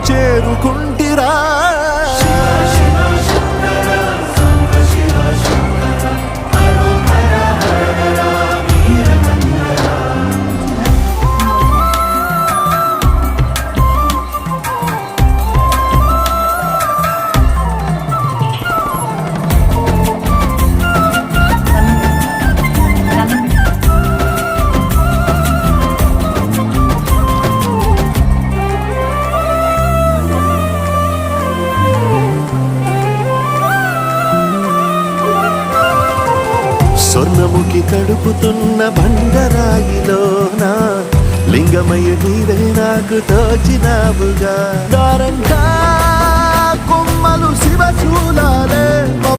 చేరుకుంటిరా. స్వర్ణముఖి తడుపుతున్న బండరాయిలోన లింగమయ్య నీవే నాకు తోచినావుగా. దారంగా కొమ్మలు శివశూలాలే